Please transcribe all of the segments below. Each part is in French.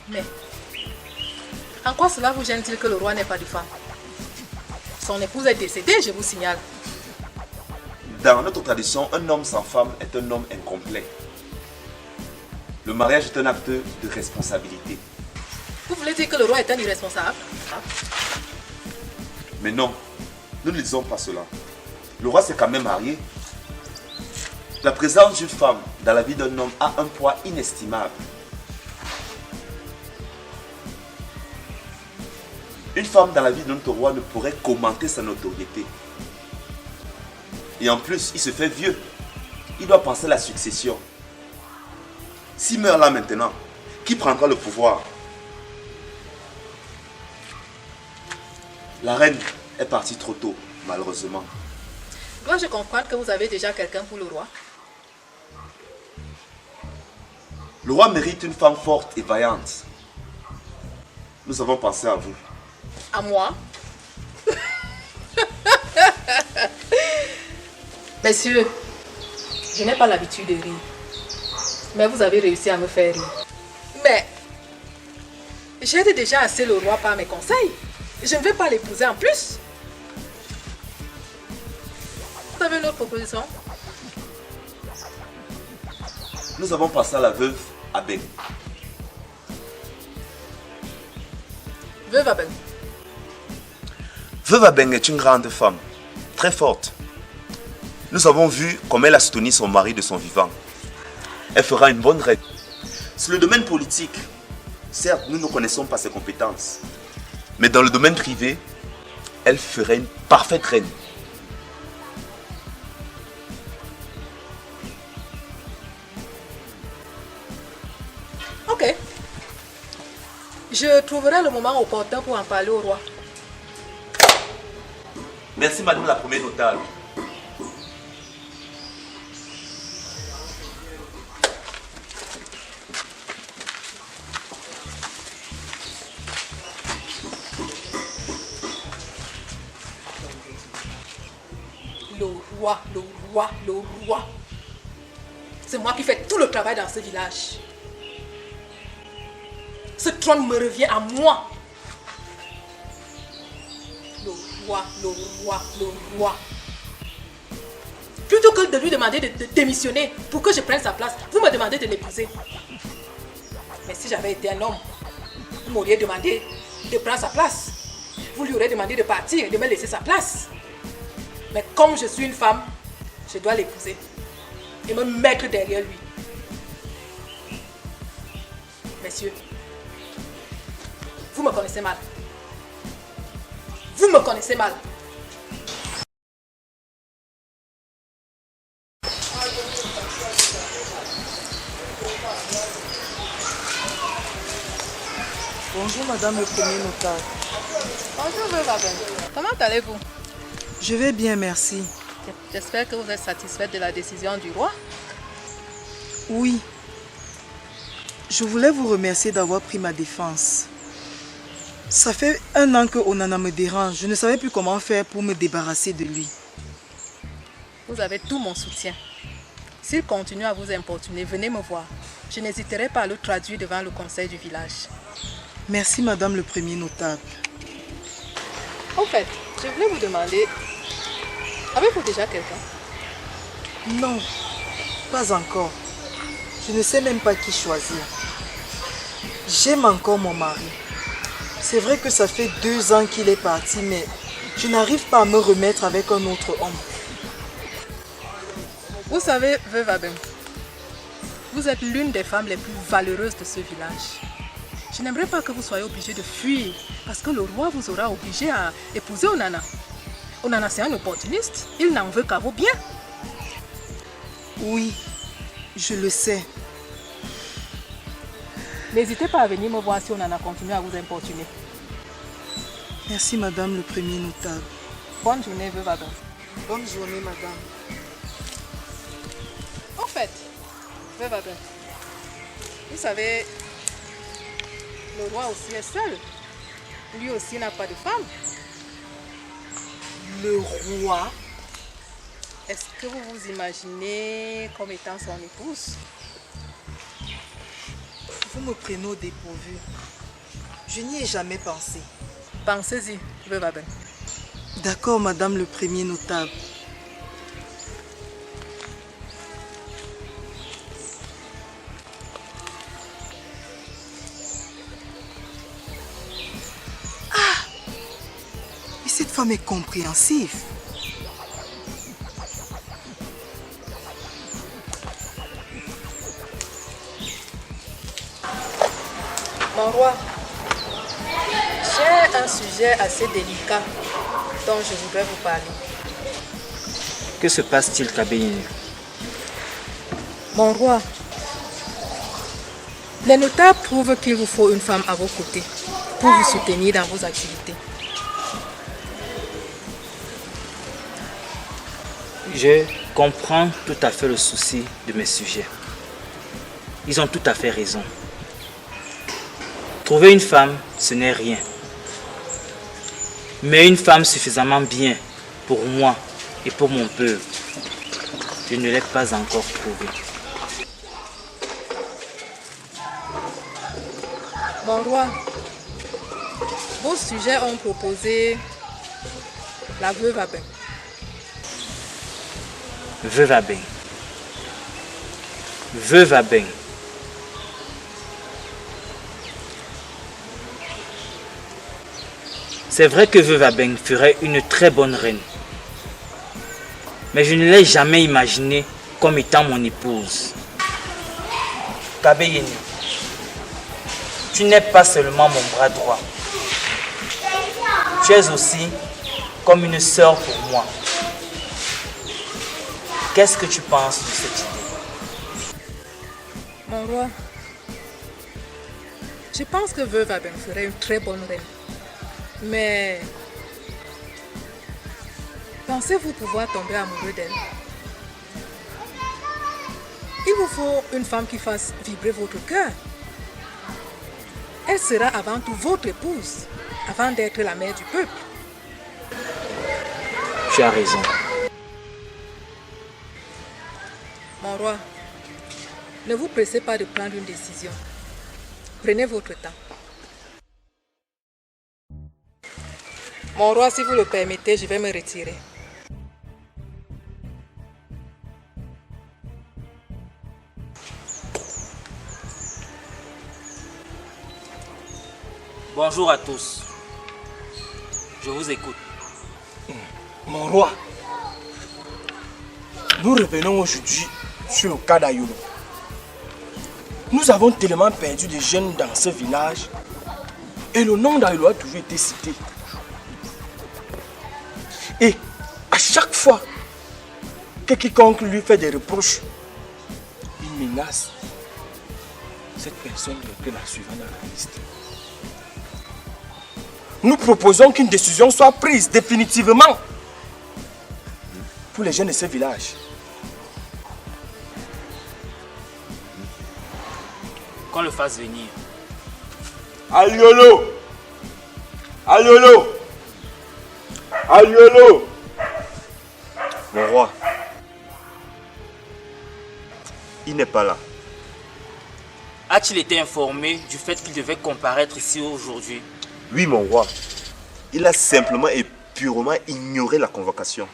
Mais, en quoi cela vous gêne-t-il que le roi n'ait pas de femme? Son épouse est décédée, je vous signale. Dans notre tradition, un homme sans femme est un homme incomplet. Le mariage est un acte de responsabilité. Vous voulez dire que le roi est un irresponsable? Mais non, nous ne disons pas cela. Le roi s'est quand même marié. La présence d'une femme dans la vie d'un homme a un poids inestimable. Une femme dans la vie de notre roi ne pourrait commenter sa notoriété. Et en plus, il se fait vieux. Il doit penser à la succession. S'il meurt là maintenant, qui prendra le pouvoir? La reine est partie trop tôt, malheureusement. Dois-je comprendre que vous avez déjà quelqu'un pour le roi? Le roi mérite une femme forte et vaillante. Nous avons pensé à vous. À moi? Messieurs, je n'ai pas l'habitude de rire. Mais vous avez réussi à me faire rire. Mais, j'aide déjà assez le roi par mes conseils. Je ne vais pas l'épouser en plus. Vous avez une autre proposition? Nous avons pensé à la veuve Abeng. Veuve Abeng. Veuve Abeng est une grande femme, très forte. Nous avons vu comment elle a soutenu son mari de son vivant. Elle fera une bonne reine. Sur le domaine politique, certes, nous ne connaissons pas ses compétences. Mais dans le domaine privé, elle ferait une parfaite reine. Ok. Je trouverai le moment opportun pour en parler au roi. Merci, madame la première notable. Le roi. C'est moi qui fais tout le travail dans ce village. Ce trône me revient à moi. Le roi. Plutôt que de lui demander de démissionner pour que je prenne sa place, vous me demandez de l'épouser. Mais si j'avais été un homme, vous m'auriez demandé de prendre sa place. Vous lui aurez demandé de partir et de me laisser sa place. Mais comme je suis une femme, je dois l'épouser et me mettre derrière lui. Messieurs, vous me connaissez mal. Vous me connaissez mal. Bonjour madame le premier notable. Bonjour, veuve Abeng. Comment allez-vous? Je vais bien, merci. J'espère que vous êtes satisfaite de la décision du roi. Oui. Je voulais vous remercier d'avoir pris ma défense. Ça fait 1 an que Onana me dérange. Je ne savais plus comment faire pour me débarrasser de lui. Vous avez tout mon soutien. S'il continue à vous importuner, venez me voir. Je n'hésiterai pas à le traduire devant le conseil du village. Merci madame le premier notable. En fait, je voulais vous demander, avez-vous déjà quelqu'un? Non, pas encore. Je ne sais même pas qui choisir. J'aime encore mon mari. C'est vrai que ça fait 2 ans qu'il est parti, mais je n'arrive pas à me remettre avec un autre homme. Vous savez, veuve Abeng, vous êtes l'une des femmes les plus valeureuses de ce village. Je n'aimerais pas que vous soyez obligée de fuir parce que le roi vous aura obligé à épouser Onana. Onana, c'est un opportuniste. Il n'en veut qu'à vos biens. Oui, je le sais. N'hésitez pas à venir me voir si Onana continue à vous importuner. Merci madame le premier notable. Bonne journée, veuve Abeng. Bonne journée madame. En fait, veuve Abeng, vous savez, le roi aussi est seul. Lui aussi n'a pas de femme. Le roi? Est-ce que vous vous imaginez comme étant son épouse? Vous me prenez au dépourvu. Je n'y ai jamais pensé. Pensez-y, veuve Aben. D'accord, madame le premier notable. Ah! Mais cette femme est compréhensive. Mon roi, j'ai un sujet assez délicat dont je voudrais vous parler. Que se passe-t-il, Kabeyini? Mon roi, les notables prouvent qu'il vous faut une femme à vos côtés pour vous soutenir dans vos activités. Je comprends tout à fait le souci de mes sujets. Ils ont tout à fait raison. Trouver une femme, ce n'est rien. Mais une femme suffisamment bien pour moi et pour mon peuple, je ne l'ai pas encore trouvée. Mon roi, vos sujets ont proposé la veuve Aben. Veuve Aben. Veuve Aben. C'est vrai que Veuve Aben ferait une très bonne reine. Mais je ne l'ai jamais imaginée comme étant mon épouse. Kabeyini, tu n'es pas seulement mon bras droit. Tu es aussi comme une sœur pour moi. Qu'est-ce que tu penses de cette idée? Mon roi, je pense que veuve Aben ferait une très bonne reine. Mais pensez-vous pouvoir tomber amoureux d'elle? Il vous faut une femme qui fasse vibrer votre cœur. Elle sera avant tout votre épouse, avant d'être la mère du peuple. Tu as raison. Mon roi, ne vous pressez pas de prendre une décision. Prenez votre temps. Mon roi, si vous le permettez, je vais me retirer. Bonjour à tous. Je vous écoute. Mon roi, nous revenons aujourd'hui sur le cas d'Ayolo. Nous avons tellement perdu de jeunes dans ce village et le nom d'Ayolo a toujours été cité. Et à chaque fois que quiconque lui fait des reproches, il menace. Cette personne n'est que la suivante dans la liste. Nous proposons qu'une décision soit prise définitivement pour les jeunes de ce village. Qu'on le fasse venir. Ayolo! Ayolo! Ayolo! Mon roi, il n'est pas là. A-t-il été informé du fait qu'il devait comparaître ici aujourd'hui? Oui, mon roi. Il a simplement et purement ignoré la convocation.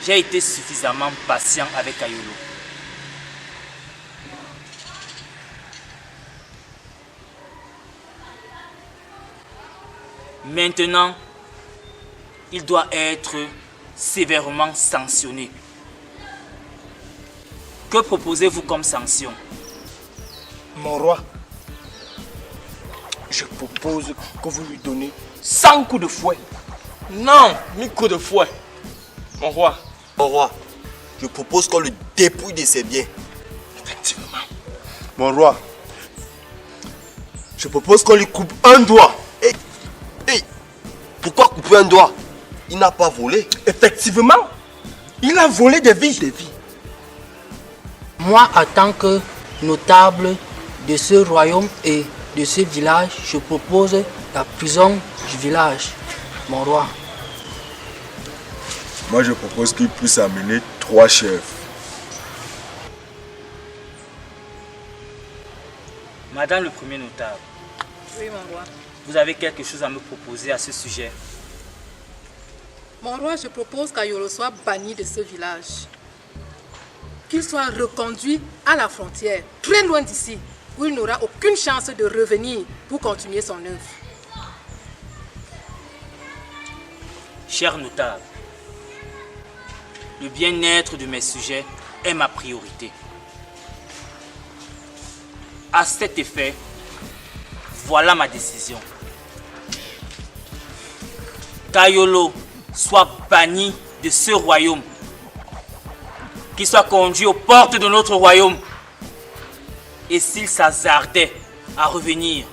J'ai été suffisamment patient avec Ayolo. Maintenant, il doit être sévèrement sanctionné. Que proposez-vous comme sanction? Mon roi, je propose que vous lui donnez 100 coups de fouet. Non, 1000 coups de fouet. Mon roi. Mon roi, je propose qu'on le dépouille de ses biens. Effectivement. Mon roi, je propose qu'on lui coupe un doigt. Hey, pourquoi couper un doigt? Il n'a pas volé. Effectivement, il a volé des vies. Moi, en tant que notable de ce royaume et de ce village, je propose la prison du village, mon roi. Moi, je propose qu'il puisse amener 3 chefs. Madame le premier notable, Oui, mon roi. vous avez quelque chose à me proposer à ce sujet? Mon roi, je propose qu'Ayolo soit banni de ce village. Qu'il soit reconduit à la frontière, très loin d'ici, où il n'aura aucune chance de revenir pour continuer son œuvre. Cher notable, le bien-être de mes sujets est ma priorité. À cet effet, voilà ma décision. Qu'Ayolo soit banni de ce royaume, qu'il soit conduit aux portes de notre royaume, et s'il s'hasardait à revenir,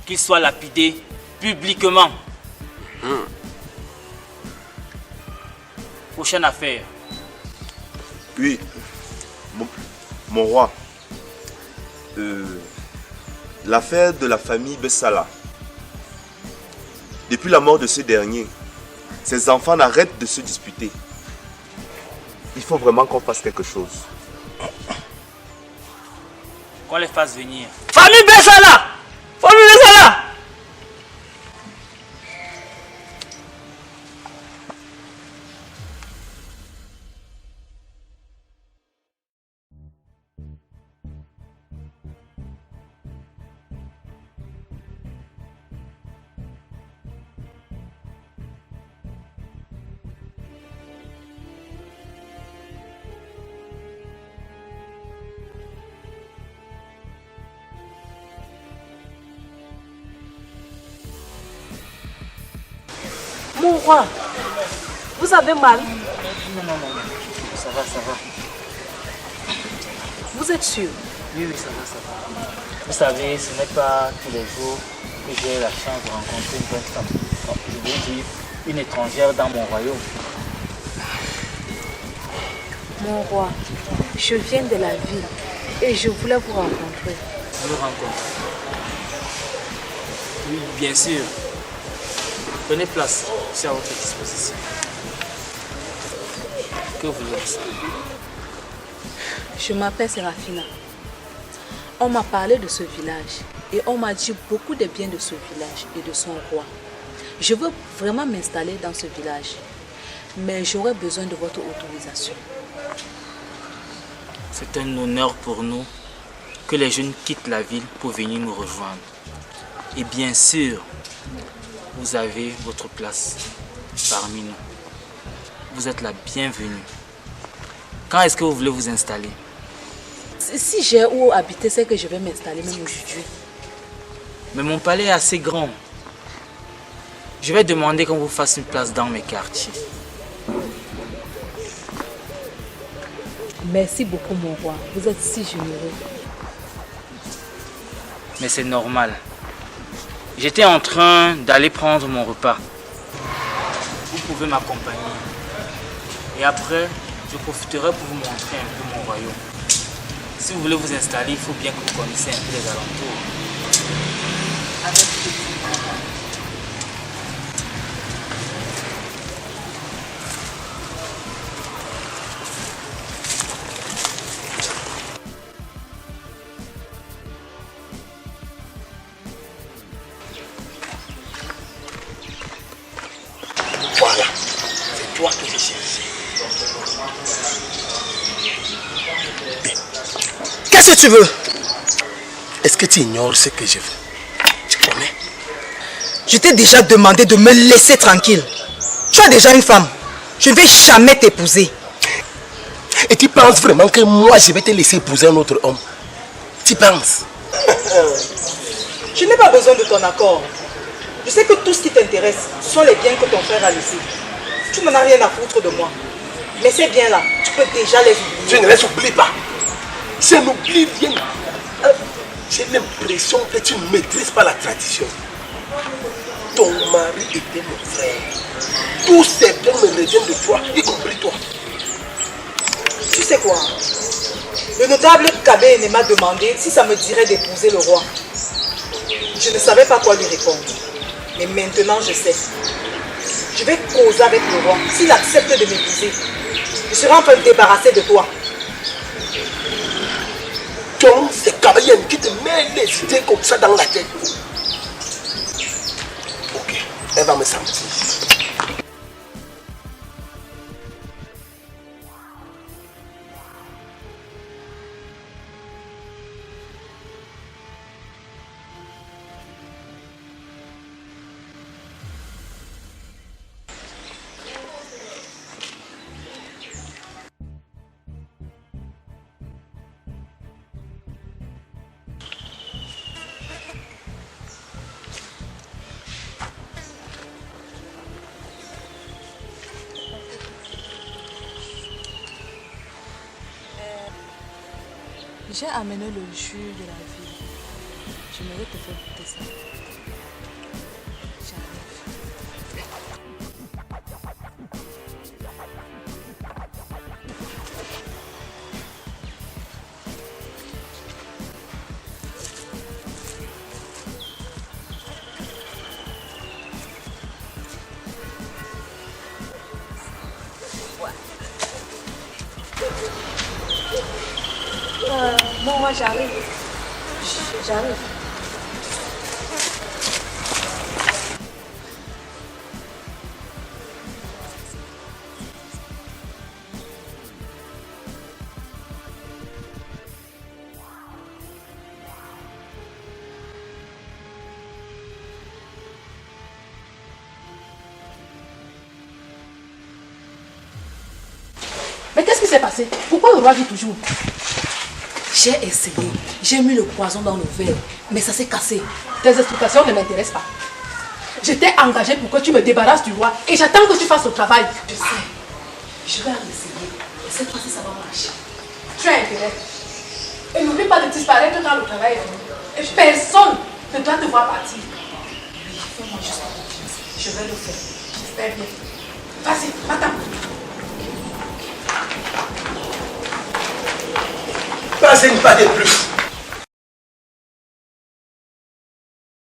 qu'il soit lapidé publiquement. Prochaine affaire. Oui, mon roi. L'affaire de la famille Bessala. Depuis la mort de ce dernier, ses enfants n'arrêtent de se disputer. Il faut vraiment qu'on fasse quelque chose. Qu'on les fasse venir. Famille Bessala! Famille Bessala! Mon roi, vous avez mal? Non, ça va. Vous êtes sûr? Oui, ça va. Vous savez, ce n'est pas tous les jours que j'ai la chance de rencontrer une bonne femme. Je veux dire, une étrangère dans mon royaume. Mon roi, je viens de la ville et je voulais vous rencontrer. Vous rencontrez? Oui, bien sûr. Prenez place, je suis à votre disposition. Que voulez-vous? Je m'appelle Séraphina. On m'a parlé de ce village et on m'a dit beaucoup de bien de ce village et de son roi. Je veux vraiment m'installer dans ce village, mais j'aurais besoin de votre autorisation. C'est un honneur pour nous que les jeunes quittent la ville pour venir nous rejoindre. Et bien sûr, vous avez votre place parmi nous. Vous êtes la bienvenue. Quand est-ce que vous voulez vous installer? Si j'ai où habiter, c'est que je vais m'installer même aujourd'hui. Mais mon palais est assez grand. Je vais demander qu'on vous fasse une place dans mes quartiers. Merci beaucoup, mon roi. Vous êtes si généreux. Mais c'est normal. J'étais en train d'aller prendre mon repas. Vous pouvez m'accompagner. Et après, je profiterai pour vous montrer un peu mon royaume. Si vous voulez vous installer, il faut bien que vous connaissiez un peu les alentours. Avec plaisir. Voilà, c'est toi que je cherchais. Qu'est-ce que tu veux? Est-ce que tu ignores ce que je veux? Tu connais? Je t'ai déjà demandé de me laisser tranquille. Tu as déjà une femme. Je ne vais jamais t'épouser. Et tu penses vraiment que moi je vais te laisser épouser un autre homme? Tu penses? Je n'ai pas besoin de ton accord. Je sais que tout ce qui t'intéresse sont les biens que ton frère a laissés. Tu n'en as rien à foutre de moi. Mais ces biens-là, tu peux déjà les oublier. Je ne les oublie pas. Je n'oublie rien. J'ai l'impression que tu ne maîtrises pas la tradition. Ton mari était mon frère. Tous ces biens me reviennent de toi, y compris toi. Tu sais quoi? Le notable Kabé m'a demandé si ça me dirait d'épouser le roi. Je ne savais pas quoi lui répondre. Mais maintenant je sais. Je vais causer avec le roi. S'il accepte de m'épouser, je serai enfin débarrassé de toi. Donc, c'est Kabayem qui te met les idées comme ça dans la tête. Ok, elle va me sentir. J'ai amené le jus de la vie. J'aimerais te faire goûter ça. J'arrive. Non, moi j'arrive. J'arrive. Mais qu'est-ce qui s'est passé? Pourquoi le roi vit toujours? J'ai essayé. J'ai mis le poison dans le verre, mais ça s'est cassé. Tes explications ne m'intéressent pas. Je t'ai engagé pour que tu me débarrasses du roi et j'attends que tu fasses le travail. Je sais. Je vais essayer. Et cette fois-ci, ça va marcher. Tu as intérêt. Et n'oublie pas de disparaître quand le travail est fini. Et personne ne doit te voir partir. Oui, fais-moi juste confiance. Je vais le faire. J'espère bien. Vas-y, va-t'en. Pas une pas de plus.